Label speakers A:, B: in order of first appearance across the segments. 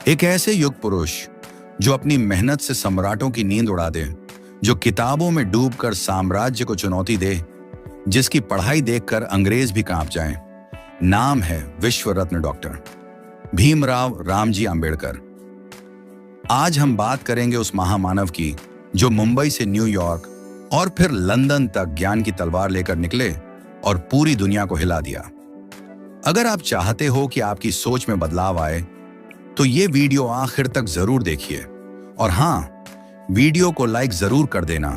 A: एक ऐसे युग पुरुष जो अपनी मेहनत से सम्राटों की नींद उड़ा दे, जो किताबों में डूबकर साम्राज्य को चुनौती दे, जिसकी पढ़ाई देखकर अंग्रेज भी कांप जाएं। नाम है विश्व रत्न डॉक्टर भीमराव रामजी आंबेडकर। आज हम बात करेंगे उस महामानव की जो मुंबई से न्यूयॉर्क और फिर लंदन तक ज्ञान की तलवार लेकर निकले और पूरी दुनिया को हिला दिया। अगर आप चाहते हो कि आपकी सोच में बदलाव आए तो ये वीडियो आखिर तक जरूर देखिए। और हाँ, वीडियो को लाइक जरूर कर देना,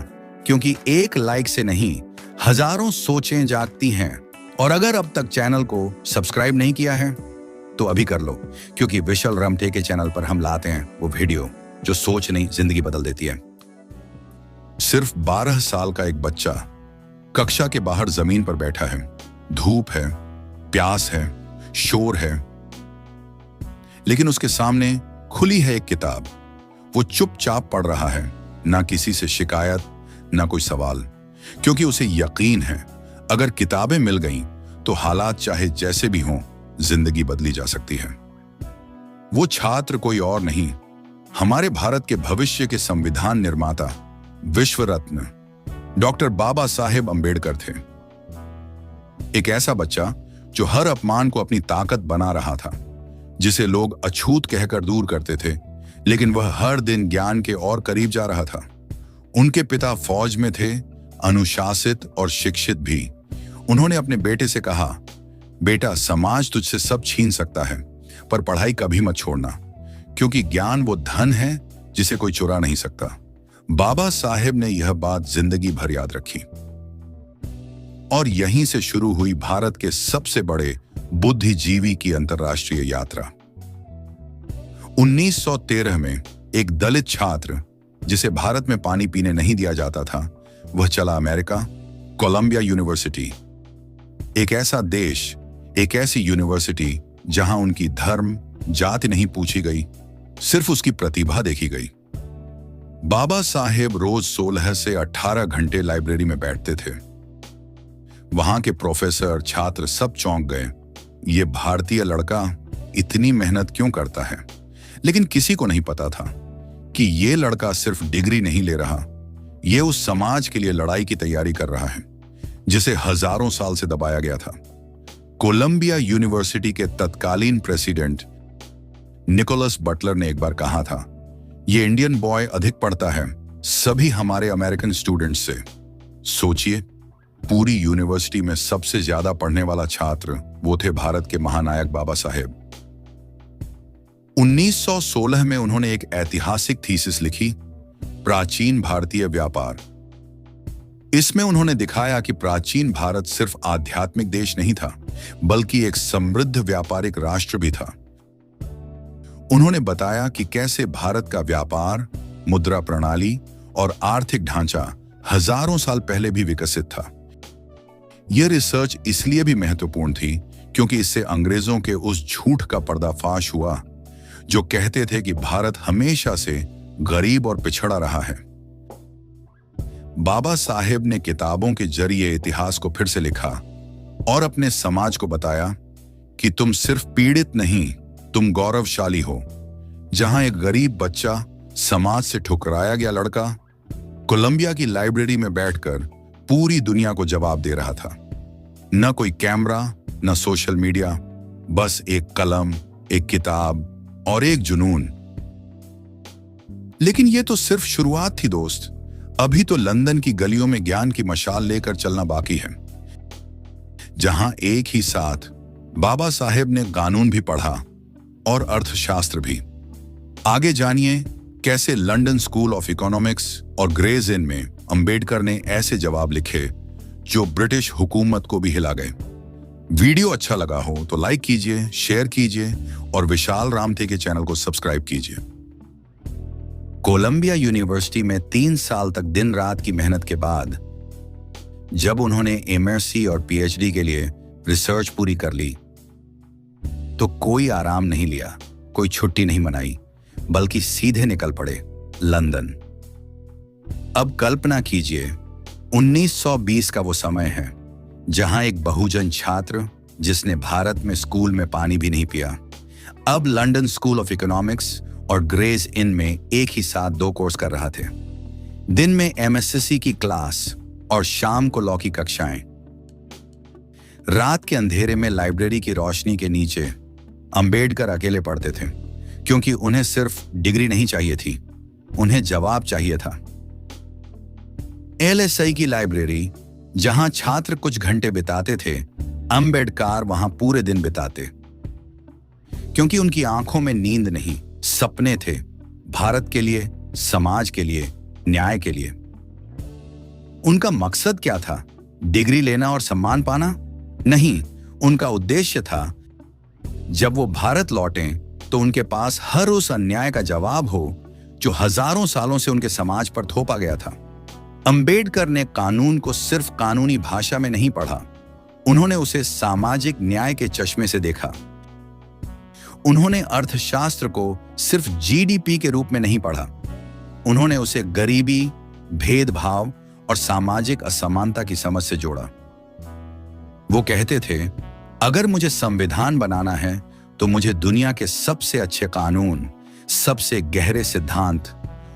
A: क्योंकि एक लाइक से नहीं हजारों सोचें जागती हैं। और अगर अब तक चैनल को सब्सक्राइब नहीं किया है तो अभी कर लो, क्योंकि विशाल रमटे के चैनल पर हम लाते हैं वो वीडियो जो सोच नहीं जिंदगी बदल देती है। सिर्फ 12 साल का एक बच्चा कक्षा के बाहर जमीन पर बैठा है। धूप है, प्यास है, शोर है, लेकिन उसके सामने खुली है एक किताब। वो चुपचाप पढ़ रहा है, ना किसी से शिकायत, ना कोई सवाल, क्योंकि उसे यकीन है अगर किताबें मिल गईं तो हालात चाहे जैसे भी हों, जिंदगी बदली जा सकती है। वो छात्र कोई और नहीं, हमारे भारत के भविष्य के संविधान निर्माता विश्व रत्न डॉक्टर बाबा साहेब अंबेडकर थे। एक ऐसा बच्चा जो हर अपमान को अपनी ताकत बना रहा था, जिसे लोग अछूत कहकर दूर करते थे, लेकिन वह हर दिन ज्ञान के और करीब जा रहा था। उनके पिता फौज में थे, अनुशासित और शिक्षित भी। उन्होंने अपने बेटे से कहा, बेटा, समाज तुझसे सब छीन सकता है, पर पढ़ाई कभी मत छोड़ना, क्योंकि ज्ञान वो धन है जिसे कोई चुरा नहीं सकता। बाबा साहेब ने यह बात जिंदगी भर याद रखी और यहीं से शुरू हुई भारत के सबसे बड़े बुद्धिजीवी की अंतर्राष्ट्रीय यात्रा। 1913 में एक दलित छात्र, जिसे भारत में पानी पीने नहीं दिया जाता था, वह चला अमेरिका, कोलंबिया यूनिवर्सिटी। एक ऐसा देश, एक ऐसी यूनिवर्सिटी जहां उनकी धर्म, जाति नहीं पूछी गई, सिर्फ उसकी प्रतिभा देखी गई। बाबा साहेब रोज 16 से 18 घंटे लाइब्रेरी में बैठते थे। वहां के प्रोफेसर, छात्र सब चौंक गए। ये भारतीय लड़का इतनी मेहनत क्यों करता है? लेकिन किसी को नहीं पता था कि ये लड़का सिर्फ डिग्री नहीं ले रहा, ये उस समाज के लिए लड़ाई की तैयारी कर रहा है जिसे हजारों साल से दबाया गया था। कोलंबिया यूनिवर्सिटी के तत्कालीन प्रेसिडेंट निकोलस बटलर ने एक बार कहा था, ये इंडियन बॉय अधिक पढ़ता है सभी हमारे अमेरिकन स्टूडेंट्स से। सोचिए, पूरी यूनिवर्सिटी में सबसे ज्यादा पढ़ने वाला छात्र वो थे भारत के महानायक बाबा साहेब। 1916 में उन्होंने एक ऐतिहासिक थीसिस लिखी, प्राचीन भारतीय व्यापार। इसमें उन्होंने दिखाया कि प्राचीन भारत सिर्फ आध्यात्मिक देश नहीं था, बल्कि एक समृद्ध व्यापारिक राष्ट्र भी था। उन्होंने बताया कि कैसे भारत का व्यापार, मुद्रा प्रणाली और आर्थिक ढांचा हजारों साल पहले भी विकसित था। यह रिसर्च इसलिए भी महत्वपूर्ण थी क्योंकि इससे अंग्रेजों के उस झूठ का पर्दाफाश हुआ जो कहते थे कि भारत हमेशा से गरीब और पिछड़ा रहा है। बाबा साहेब ने किताबों के जरिए इतिहास को फिर से लिखा और अपने समाज को बताया कि तुम सिर्फ पीड़ित नहीं, तुम गौरवशाली हो। जहां एक गरीब बच्चा, समाज से ठुकराया गया लड़का, कोलंबिया की लाइब्रेरी में बैठकर पूरी दुनिया को जवाब दे रहा था। न कोई कैमरा, न सोशल मीडिया, बस एक कलम, एक किताब और एक जुनून। लेकिन यह तो सिर्फ शुरुआत थी दोस्त। अभी तो लंदन की गलियों में ज्ञान की मशाल लेकर चलना बाकी है, जहां एक ही साथ बाबा साहेब ने कानून भी पढ़ा और अर्थशास्त्र भी। आगे जानिए कैसे लंदन स्कूल ऑफ इकोनॉमिक्स और ग्रेज इन में अंबेडकर ने ऐसे जवाब लिखे जो ब्रिटिश हुकूमत को भी हिला गए। वीडियो अच्छा लगा हो तो लाइक कीजिए, शेयर कीजिए और विशाल रामटे के चैनल को सब्सक्राइब कीजिए। कोलंबिया यूनिवर्सिटी में 3 साल तक दिन रात की मेहनत के बाद जब उन्होंने एमएससी और पीएचडी के लिए रिसर्च पूरी कर ली तो कोई आराम नहीं लिया, कोई छुट्टी नहीं मनाई, बल्कि सीधे निकल पड़े लंदन। अब कल्पना कीजिए, 1920 का वो समय है जहां एक बहुजन छात्र जिसने भारत में स्कूल में पानी भी नहीं पिया, अब लंदन स्कूल ऑफ इकोनॉमिक्स और ग्रेज इन में एक ही साथ 2 कोर्स कर रहा थे। दिन में एमएससी की क्लास और शाम को लॉ की कक्षाएं। रात के अंधेरे में लाइब्रेरी की रोशनी के नीचे अंबेडकर अकेले पढ़ते थे, क्योंकि उन्हें सिर्फ डिग्री नहीं चाहिए थी, उन्हें जवाब चाहिए था। एलएसआई की लाइब्रेरी, जहां छात्र कुछ घंटे बिताते थे, अंबेडकर वहां पूरे दिन बिताते, क्योंकि उनकी आंखों में नींद नहीं, सपने थे, भारत के लिए, समाज के लिए, न्याय के लिए। उनका मकसद क्या था? डिग्री लेना और सम्मान पाना? नहीं, उनका उद्देश्य था जब वो भारत लौटें तो उनके पास हर उस अन्याय का जवाब हो जो हजारों सालों से उनके समाज पर थोपा गया था। अंबेडकर ने कानून को सिर्फ कानूनी भाषा में नहीं पढ़ा, उन्होंने उसे सामाजिक न्याय के चश्मे से देखा। उन्होंने अर्थशास्त्र को सिर्फ जीडीपी के रूप में नहीं पढ़ा, उन्होंने उसे गरीबी, भेदभाव और सामाजिक असमानता की समझ से जोड़ा। वो कहते थे, अगर मुझे संविधान बनाना है तो मुझे दुनिया के सबसे अच्छे कानून, सबसे गहरे सिद्धांत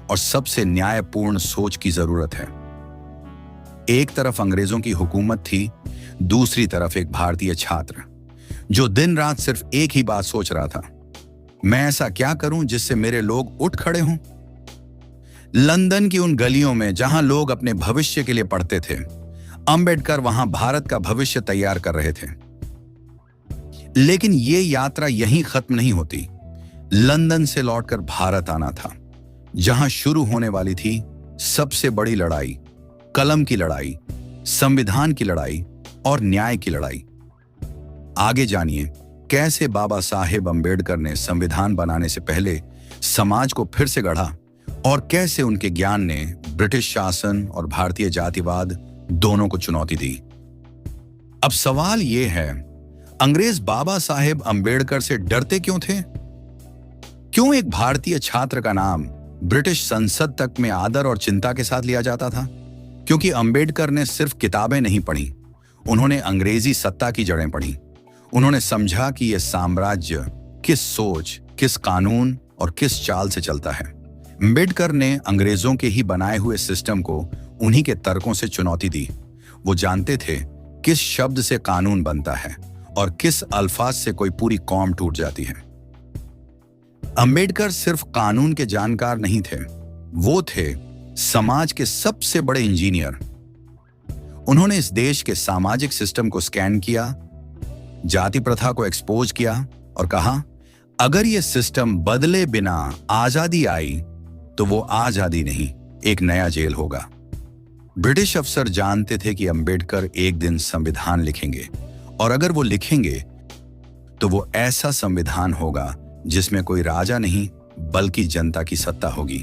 A: और सबसे न्यायपूर्ण सोच की जरूरत है। एक तरफ अंग्रेजों की हुकूमत थी, दूसरी तरफ एक भारतीय छात्र जो दिन रात सिर्फ एक ही बात सोच रहा था, मैं ऐसा क्या करूं जिससे मेरे लोग उठ खड़े हों। लंदन की उन गलियों में जहां लोग अपने भविष्य के लिए पढ़ते थे, अंबेडकर वहां भारत का भविष्य तैयार कर रहे थे। लेकिन ये यात्रा यहीं खत्म नहीं होती। लंदन से लौटकर भारत आना था, जहां शुरू होने वाली थी सबसे बड़ी लड़ाई, कलम की लड़ाई, संविधान की लड़ाई और न्याय की लड़ाई। आगे जानिए कैसे बाबा साहेब अंबेडकर ने संविधान बनाने से पहले समाज को फिर से गढ़ा और कैसे उनके ज्ञान ने ब्रिटिश शासन और भारतीय जातिवाद दोनों को चुनौती दी। अब सवाल यह है, अंग्रेज बाबा साहेब अंबेडकर से डरते क्यों थे? क्यों एक भारतीय छात्र का नाम ब्रिटिश संसद तक में आदर और चिंता के साथ लिया जाता था? क्योंकि अंबेडकर ने सिर्फ किताबें नहीं पढ़ी, उन्होंने अंग्रेजी सत्ता की जड़ें पढ़ी। उन्होंने समझा कि यह साम्राज्य किस सोच, किस कानून और किस चाल से चलता है। अंबेडकर ने अंग्रेजों के ही बनाए हुए सिस्टम को उन्हीं के तर्कों से चुनौती दी। वो जानते थे किस शब्द से कानून बनता है और किस अल्फाज से कोई पूरी कौम टूट जाती है। अंबेडकर सिर्फ कानून के जानकार नहीं थे, वो थे समाज के सबसे बड़े इंजीनियर। उन्होंने इस देश के सामाजिक सिस्टम को स्कैन किया, जाति प्रथा को एक्सपोज किया और कहा, अगर यह सिस्टम बदले बिना आजादी आई तो वो आजादी नहीं, एक नया जेल होगा। ब्रिटिश अफसर जानते थे कि अंबेडकर एक दिन संविधान लिखेंगे, और अगर वो लिखेंगे तो वो ऐसा संविधान होगा जिसमें कोई राजा नहीं बल्कि जनता की सत्ता होगी।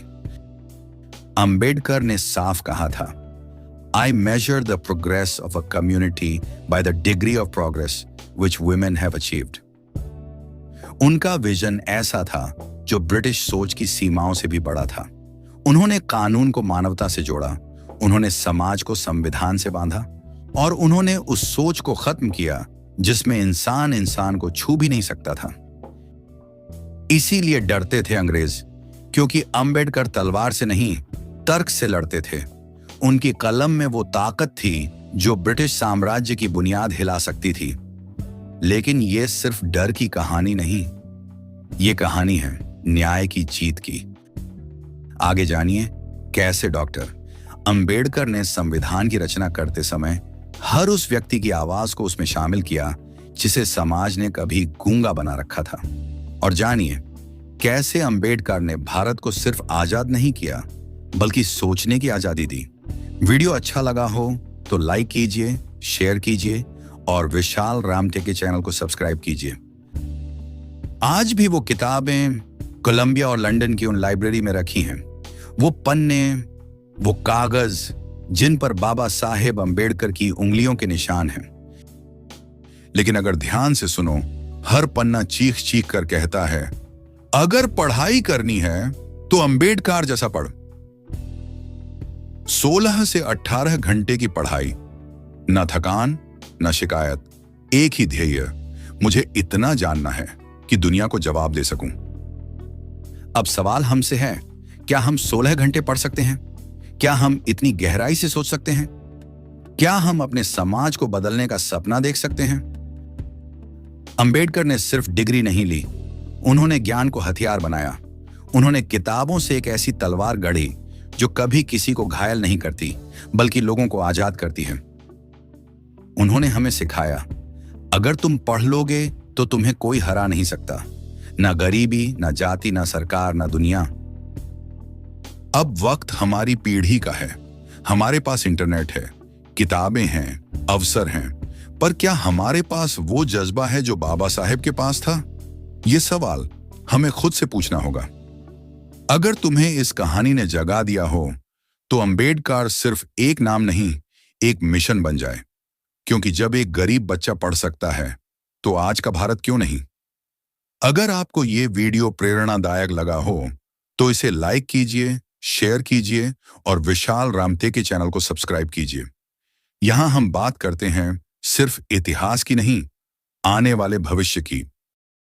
A: अंबेडकर ने साफ कहा था, I measure the progress of a community by the degree of progress which women have achieved. उनका विजन ऐसा था जो ब्रिटिश सोच की सीमाओं से भी बड़ा था। उन्होंने कानून को मानवता से जोड़ा, उन्होंने समाज को संविधान से बांधा और उन्होंने उस सोच को खत्म किया जिसमें इंसान इंसान को छू भी नहीं सकता था। इसीलिए डरते थे अंग्रेज, क्योंकि अंबेडकर तलवार से नहीं तर्क से लड़ते थे। उनकी कलम में वो ताकत थी जो ब्रिटिश साम्राज्य की बुनियाद हिला सकती थी। लेकिन ये सिर्फ डर की कहानी नहीं, ये कहानी है न्याय की जीत की। आगे जानिए कैसे डॉक्टर अंबेडकर ने संविधान की रचना करते समय हर उस व्यक्ति की आवाज को उसमें शामिल किया जिसे समाज ने कभी गूंगा बना रखा था। और जानिए कैसे अंबेडकर ने भारत को सिर्फ आजाद नहीं किया बल्कि सोचने की आजादी दी। वीडियो अच्छा लगा हो तो लाइक कीजिए, शेयर कीजिए और विशाल रामटे के चैनल को सब्सक्राइब कीजिए। आज भी वो किताबें कोलंबिया और लंदन की उन लाइब्रेरी में रखी हैं, वो पन्ने, वो कागज जिन पर बाबा साहेब अंबेडकर की उंगलियों के निशान हैं। लेकिन अगर ध्यान से सुनो, हर पन्ना चीख चीख कर कहता है, अगर पढ़ाई करनी है तो अंबेडकर जैसा पढ़। 16 से 18 घंटे की पढ़ाई, न थकान न शिकायत, एक ही ध्येय, मुझे इतना जानना है, कि दुनिया को जवाब दे सकूं। अब सवाल हमसे है, क्या हम 16 घंटे पढ़ सकते हैं? क्या हम इतनी गहराई से सोच सकते हैं? क्या हम अपने समाज को बदलने का सपना देख सकते हैं? अंबेडकर ने सिर्फ डिग्री नहीं ली, उन्होंने ज्ञान को हथियार बनाया। उन्होंने किताबों से एक ऐसी तलवार गढ़ी जो कभी किसी को घायल नहीं करती, बल्कि लोगों को आजाद करती है। उन्होंने हमें सिखाया, अगर तुम पढ़ लोगे तो तुम्हें कोई हरा नहीं सकता, ना गरीबी, ना जाति, ना सरकार, ना दुनिया। अब वक्त हमारी पीढ़ी का है। हमारे पास इंटरनेट है, किताबें हैं, अवसर हैं, पर क्या हमारे पास वो जज्बा है जो बाबा साहेब के पास था? ये सवाल हमें खुद से पूछना होगा। अगर तुम्हें इस कहानी ने जगा दिया हो, तो अंबेडकर सिर्फ एक नाम नहीं, एक मिशन बन जाए। क्योंकि जब एक गरीब बच्चा पढ़ सकता है, तो आज का भारत क्यों नहीं? अगर आपको ये वीडियो प्रेरणादायक लगा हो, तो इसे लाइक कीजिए, शेयर कीजिए और विशाल रामते के चैनल को सब्सक्राइब कीजिए। यहां हम बात करते हैं सिर्फ इतिहास की नहीं, आने वाले भविष्य की।